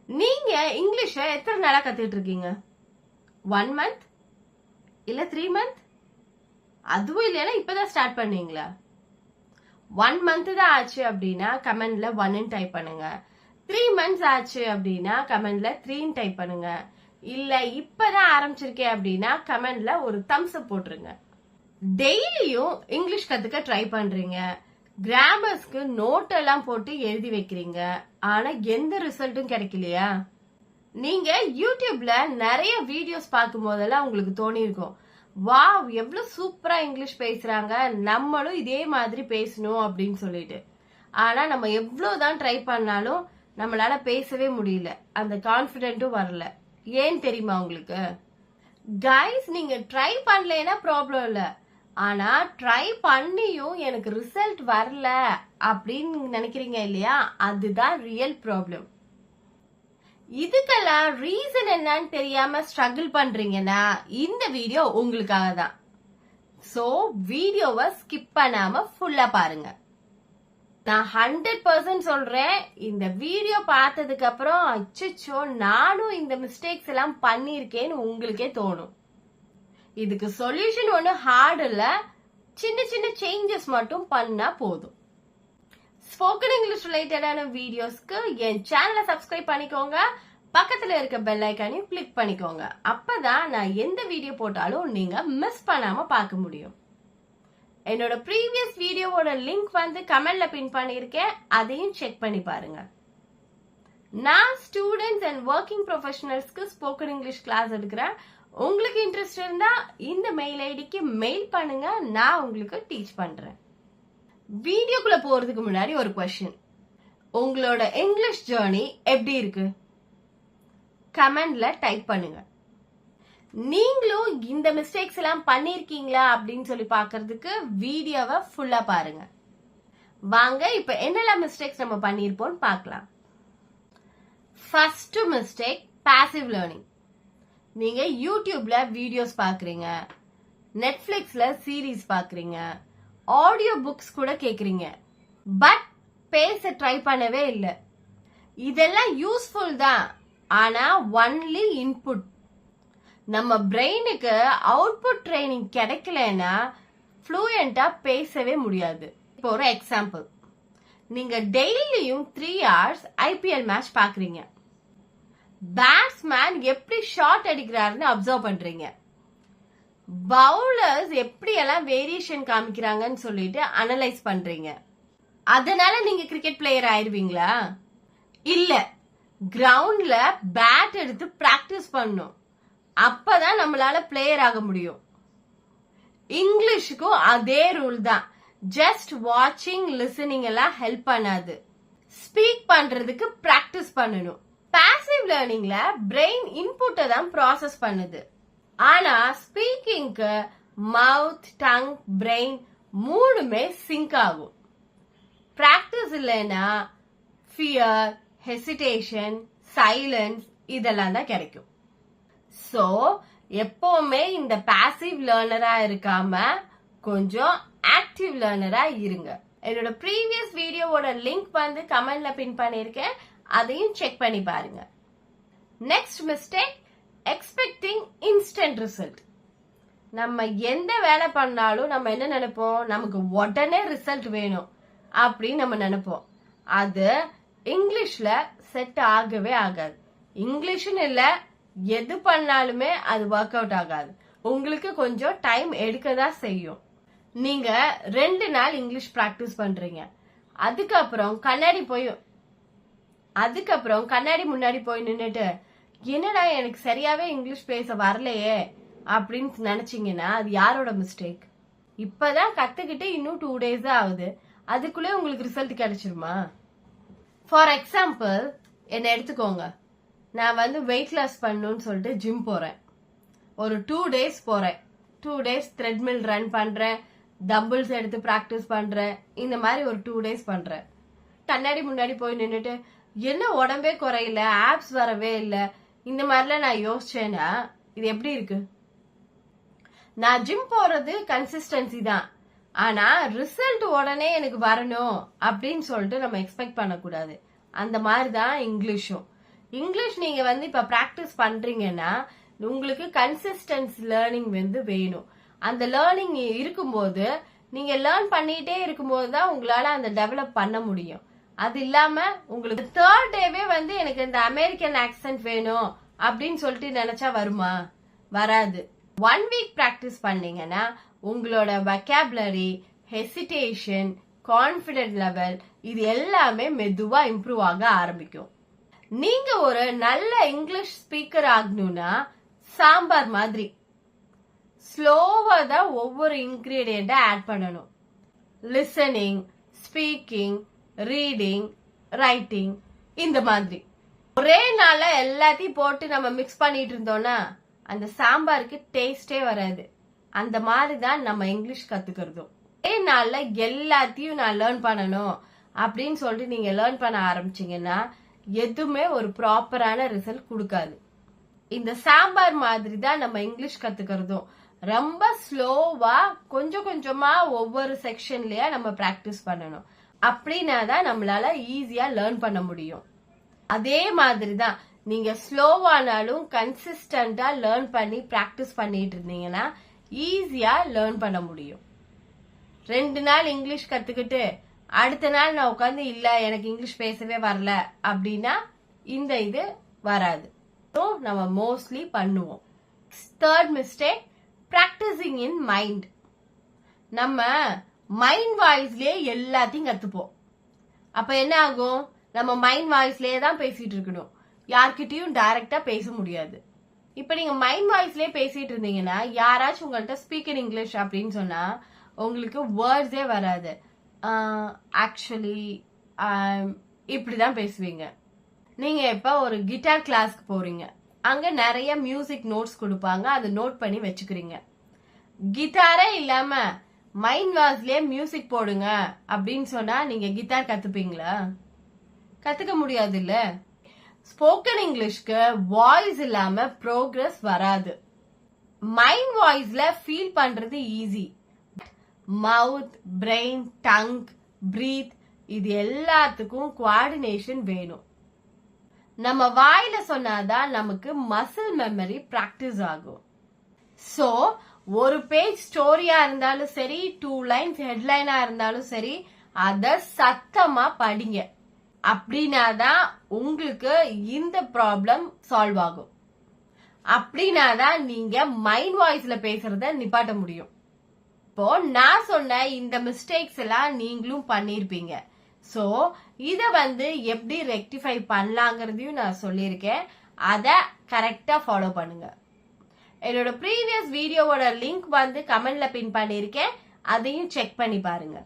நீங்க இங்கிலீஷ எத்தனை நாளா கத்துட்டு இருக்கீங்க? 1 மந்த் இல்ல 3 மந்த்? அதுவும் இல்லையா இப்பதான் ஸ்டார்ட் பண்ணீங்களா? 1 மந்த் தான் ஆச்சு அப்படின்னா கமெண்ட்ல 1 டைப் பண்ணுங்க. 3 மந்த்ஸ் ஆச்சு அப்படின்னா கமெண்ட்ல 3 டைப் பண்ணுங்க. இல்ல இப்பதான் ஆரம்பிச்சிருக்கேன் அப்படின்னா கமெண்ட்ல ஒரு தம்ஸ் அப் போட்டுருங்க. டெய்லியும் இங்கிலீஷ் கத்துக்க ட்ரை பண்றீங்க, கிராமர்ஸ்க்கு நோட் எல்லாம் போட்டு எழுதி வைக்கிறீங்க, ஆனா எந்த ரிசல்ட்டும் கிடைக்கலையா? நீங்க யூடியூப்ல நிறைய வீடியோஸ் பார்க்கும் போதெல்லாம் உங்களுக்கு தோணி இருக்கும், வாவ் எவ்வளவு சூப்பரா இங்கிலீஷ் பேசுறாங்க, நம்மளும் இதே மாதிரி பேசணும் அப்படின்னு சொல்லிட்டு. ஆனா நம்ம எவ்வளவுதான் ட்ரை பண்ணாலும் நம்மளால பேசவே முடியல, அந்த கான்பிடென்ட்டும் வரல. ஏன் தெரியுமா உங்களுக்கு? கைஸ், நீங்க ட்ரை பண்ணலன்னா ப்ராப்ளம் இல்ல, ஆனா ட்ரை பண்ணியும் எனக்கு ரிசல்ட் வரல அப்படின்னு நினைக்கிறீங்க இல்லையா, அதுதான் ரியல் ப்ராப்ளம். இதுக்கெல்லாம் ரீசன் என்னன்னு தெரியாம ஸ்ட்ரகிள் பண்றீங்கன்னா இந்த வீடியோ உங்களுக்காக தான். சோ வீடியோவை ஸ்கிப் பண்ணாம ஃபுல்லா பாருங்க. நான் 100% சொல்றேன், இந்த வீடியோ பார்த்ததுக்கு அப்புறம் அச்சச்சோ நானும் இந்த மிஸ்டேக்ஸ் எல்லாம் பண்ணிருக்கேன்னு உங்களுக்கே தோணும். இதுக்கு சொல்யூஷன் ஒண்ணு ஹார்ட் இல்ல, சின்ன சின்ன சேஞ்சஸ் மட்டும் பண்ணா போதும். ஸ்போக்கன் இங்கிலீஷ் ரிலேட்டடான வீடியோஸ்க்கு என் சேனலை சப்ஸ்கிரைப் பண்ணிக்கோங்க, பக்கத்துல இருக்க பெல் ஐக்கானையும் கிளிக் பண்ணிக்கோங்க. அப்பதான் நான் எந்த வீடியோ போட்டாலும் நீங்க மிஸ் பண்ணாம பார்க்க முடியும். என்னோட ப்ரீவியஸ் வீடியோவோட லிங்க் வந்து கமெண்ட்ல பின் பண்ணிருக்கேன், அதையும் செக் பண்ணி பாருங்க. நான் ஸ்டூடெண்ட்ஸ் அண்ட் ஒர்க்கிங் ப்ரொஃபஷனல்ஸ்க்கு ஸ்போக்கன் இங்கிலீஷ் கிளாஸ் எடுக்கிறேன். உங்களுக்கு இன்ட்ரெஸ்ட் இருந்தா இந்த மெயில் ஐடிக்கு மெயில் பண்ணுங்க, நான் உங்களுக்கு டீச் பண்றேன். வீடியோக்குள்ள போறதுக்கு முன்னாடி ஒரு क्वेश्चन, உங்களோட இங்கிலீஷ் ஜர்னி எப்படி இருக்கு? கமெண்ட்ல டைப் பண்ணுங்க. நீங்களும் இந்த மிஸ்டேக்ஸ் எல்லாம் பண்ணிருக்கீங்களா அப்படின்னு சொல்லி பாக்குறதுக்கு வீடியோவை ஃபுல்லா பாருங்க. வாங்க இப்ப என்னெல்லாம் மிஸ்டேக்ஸ் நம்ம பண்ணிருப்போம் பார்க்கலாம். First mistake, passive learning. நீங்க யூடியூப்ல வீடியோஸ் பாக்குறீங்க, நெட்ஃபிளிக்ஸ்ல சீரீஸ் பாக்குறீங்க, ஆடியோ புக்ஸ் கூட கேக்குறீங்க, பட் பேச ட்ரை பண்ணவே இல்லை. இதெல்லாம் யூஸ்ஃபுல் தான், ஆனா ஒன்லி இன்புட். நம்ம பிரெயினுக்கு அவுட்புட் ட்ரைனிங் கிடைக்கலன்னா ஃப்ளூயண்டா பேசவே முடியாது. இப்போ ஒரு எக்ஸாம்பிள், நீங்க டெய்லியும் 3 hours ஐபிஎல் மேட்ச் பாக்குறீங்க, பேட்ஸ்மேன் எப்படி ஷாட் அடிக்கிறாருன்னு அப்சர்வ் பண்றீங்க, பவுலர்ஸ் எப்படி எல்லாம் வேரியேஷன் காமிக்கிறாங்கன்னு சொல்லிட்டு அனலைஸ் பண்றீங்க. அதனால நீங்க கிரிக்கெட் பிளேயர் ஆயிருவீங்களா? இல்ல, கிரவுண்ட்ல பேட் எடுத்து பிராக்டிஸ் பண்ணும், அப்பதான் நம்மளால பிளேயர் ஆக முடியும். இங்கிலீஷுக்கும் அதே ரூல் தான், ஜஸ்ட் வாட்சிங் லிசனிங் எல்லாம் ஹெல்ப் பண்ணாது, ஸ்பீக் பண்றதுக்கு பிராக்டிஸ் பண்ணணும். பாசிவ் லேர்னிங்ல பிரெயின் இன்புட்டை தான் ப்ராசஸ் பண்ணுது, ஆனா ஸ்பீக்கிங்க்கு மவுத், டங், பிரெயின் மூணுமே சிங்க் ஆகும். பிராக்டிஸ் இல்லைன்னா ஃபியர், ஹெசிடேஷன், சைலன்ஸ் இதெல்லாம் தான் கிடைக்கும். சோ எப்பவுமே இந்த பாசிவ் லேர்னரா இருக்காம கொஞ்சம் ஆக்டிவ் லேர்னரா இருங்க. என்னோட ப்ரீவியஸ் வீடியோவோட லிங்க் வந்து கமெண்ட்ல பின் பண்ணிருக்கேன், அதையும் செக் பண்ணி பாருங்க. Next mistake, expecting instant result. நம்ம எந்த வேலை பண்ணாலும் நம்ம என்ன நினைப்போம், நமக்கு உடனே ரிசல்ட் வேணும் அப்படின்னு நம்ம நினைப்போம். அது இங்கிலீஷ்ல செட் ஆகவே ஆகாது. இங்கிலீஷ்னு இல்ல, எது பண்ணாலுமே அது ஒர்க் அவுட் ஆகாது. உங்களுக்கு கொஞ்சம் டைம் எடுக்கதான் செய்யும். நீங்க 2 நாள் இங்கிலீஷ் பிராக்டிஸ் பண்றீங்க, அதுக்கப்புறம் கண்ணாடி முன்னாடி போய் நின்னுட்டு என்னடா எனக்கு சரியாவே இங்கிலீஷ் பேச வரலையே அப்படின்னு நினைச்சீங்கன்னா அது யாரோட மிஸ்டேக்? இப்பதான் கத்துக்கிட்டு இன்னும் 2 days தான் ஆகுது, அதுக்குள்ளே உங்களுக்கு ரிசல்ட் கிடைச்சிருமா? ஃபார் எக்ஸாம்பிள் என்ன எடுத்துக்கோங்க, நான் வந்து வெயிட் லாஸ் பண்ணணும்னு சொல்லிட்டு ஜிம் போறேன், ஒரு 2 days போறேன், 2 days த்ரெட்மில் ரன் பண்றேன், டம்பிள்ஸ் எடுத்து பிராக்டிஸ் பண்றேன், இந்த மாதிரி ஒரு 2 days பண்றேன். கண்ணாடி முன்னாடி போய் நின்னுட்டு என்ன உடம்பே குறையில, ஆப்ஸ் வரவே இல்ல, இந்த மாதிரிலாம் நான் யோசிச்சேன்னா இது எப்படி இருக்கு? நான் ஜிம் போறது கன்சிஸ்டன்சி தான், ஆனா ரிசல்ட் உடனே எனக்கு வரணும் அப்படின்னு சொல்லிட்டு நம்ம எக்ஸ்பெக்ட் பண்ணக்கூடாது. அந்த மாதிரிதான் இங்கிலீஷும். இங்கிலீஷ் நீங்க வந்து இப்ப பிராக்டிஸ் பண்றீங்கன்னா உங்களுக்கு கன்சிஸ்டன்ஸ் லேர்னிங் வந்து வேணும். அந்த லேர்னிங் இருக்கும்போது நீங்க லேர்ன் பண்ணிட்டே இருக்கும்போது தான் உங்களால அந்த டெவலப் பண்ண முடியும். அது இல்லாம உங்களுக்கு தேர்ட் டேவே வந்து எனக்கு இந்த அமெரிக்கன் ஆக்சென்ட் வேணும் அப்படின்னு சொல்லிட்டு நினைச்சா வருமா? வராது. 1 வீக் பிராக்டிஸ் பண்ணீங்கன்னா உங்களோட வொக்காபுலரி, ஹெசிடேஷன், கான்பிடன்ட் லெவல் இது எல்லாமே மெதுவா இம்ப்ரூவ் ஆக ஆரம்பிக்கும். நீங்க ஒரு நல்ல இங்கிலீஷ் ஸ்பீக்கர் ஆகணும்னா சாம்பார் மாதிரி ஸ்லோவா தான் ஒவ்வொரு இன்கிரீடியண்ட ஆட் பண்ணணும். லிசனிங், ஸ்பீக்கிங், ரீடிங், ரைட்டிங் இந்த மாதிரி ஒரே நாள்ல எல்லாத்தையும் போட்டு நம்ம மிக்ஸ் பண்ணிட்டு இருந்தோம்னா அந்த சாம்பாருக்கு டேஸ்டே வராது. அந்த மாதிரி தான் நம்ம இங்கிலீஷ் கத்துக்கிறதும். ஒரே நாள்ல எல்லாத்தையும் நான் லேர்ன் பண்ணணும் அப்படின்னு சொல்லிட்டு நீங்க லேர்ன் பண்ண ஆரம்பிச்சீங்கன்னா எதுவுமே ஒரு ப்ராப்பரான ரிசல்ட் கொடுக்காது. இந்த சாம்பார் மாதிரி தான் நம்ம இங்கிலீஷ் கத்துக்கிறதும். ரொம்ப ஸ்லோவா கொஞ்சம் கொஞ்சமா ஒவ்வொரு செக்ஷன்லயா நம்ம பிராக்டிஸ் பண்ணணும். அப்படின்னா தான் நம்மளால ஈஸியா லேர்ன் பண்ண முடியும். அதே மாதிரி தான் நீங்க ஸ்லோவானாலும் கன்சிஸ்டன்டா லேர்ன் பண்ணி பிராக்டிஸ் பண்ணிட்டு இருந்தீங்கன்னா ஈஸியா லேர்ன் பண்ண முடியும். 2 நாள் இங்கிலீஷ் கத்துக்கிட்டு அடுத்த நாள் நான் உட்காந்து இல்ல எனக்கு இங்கிலீஷ் பேசவே வரல அப்படின்னா இந்த இது வராது. நம்ம மோஸ்ட்லி பண்ணுவோம். Third mistake, practising in mind. நம்ம மைண்ட் வாய்ஸ்லயே எல்லாத்தையும் கத்துப்போம். அப்ப என்ன ஆகும்? நம்ம மைண்ட் வாய்ஸ்லயே தான் பேசிட்டு இருக்கணும். யார்கிட்டயும் டைரக்டா பேச முடியாது. இப்ப நீங்க மைண்ட் வாய்ஸ்லயே பேசிட்டு இருந்தீங்கன்னா யாராச்சும் உங்கள்கிட்ட ஸ்பீக் இன் இங்கிலீஷ் அப்படின்னு சொன்னா உங்களுக்கு வேர்ட்ஸே வராது. ஆக்சுவலி இப்படிதான் பேசுவீங்க. நீங்க இப்ப ஒரு கிட்டார் கிளாஸ்க்கு போறீங்க. அங்க நிறைய மியூசிக் நோட்ஸ் கொடுப்பாங்க. அதை நோட் பண்ணி வச்சுக்கிறீங்க. கிட்டாரே இல்லாம மைண்ட் வாய்ஸ்லயே மியூசிக் போடுங்க அப்படின்னு சொன்னா நீங்க கிட்டார் கத்துப்பீங்களா? கத்துக்க முடியாது இல்ல. ஸ்போக்கன் இங்கிலீஷ்க்கு வாய்ஸ் இல்லாம ப்ரோக்ரஸ் வராது. மைண்ட் வாய்ஸ்ல ஃபீல் பண்றது ஈஸி. மவுத், பிரெயின், டங், பிரீத் இது எல்லாத்துக்கும் கோஆர்டினேஷன் வேணும். நம்ம வாயில சொன்னாதான் நமக்கு மசில் மெமரி பிராக்டிஸ் ஆகும். சோ ஒரு பேஜ் ஸ்டோரியா இருந்தாலும் சரி, 2 லைன்ஸ் ஹெட்லைனா இருந்தாலும் சரி, அத சத்தமா படிங்க. அப்படின்னாதான் உங்களுக்கு இந்த ப்ராப்ளம் சால்வ் ஆகும். அப்படின்னாதான் நீங்க மைண்ட் வாய்ஸ்ல பேசுறத நிப்பாட்ட முடியும். இப்போ நான் சொன்ன இந்த மிஸ்டேக்ஸ் எல்லாம் நீங்களும் பண்ணிருப்பீங்க. சோ இத வந்து எப்படி ரெக்டிஃபை பண்ணலாங்கிறதையும் நான் சொல்லியிருக்கேன். அத கரெக்டா ஃபாலோ பண்ணுங்க. என்னோட ப்ரீவியஸ் வீடியோவோட லிங்க் வந்து கமெண்ட்ல பின் பண்ணிருக்கேன். அதையும் செக் பண்ணி பாருங்க.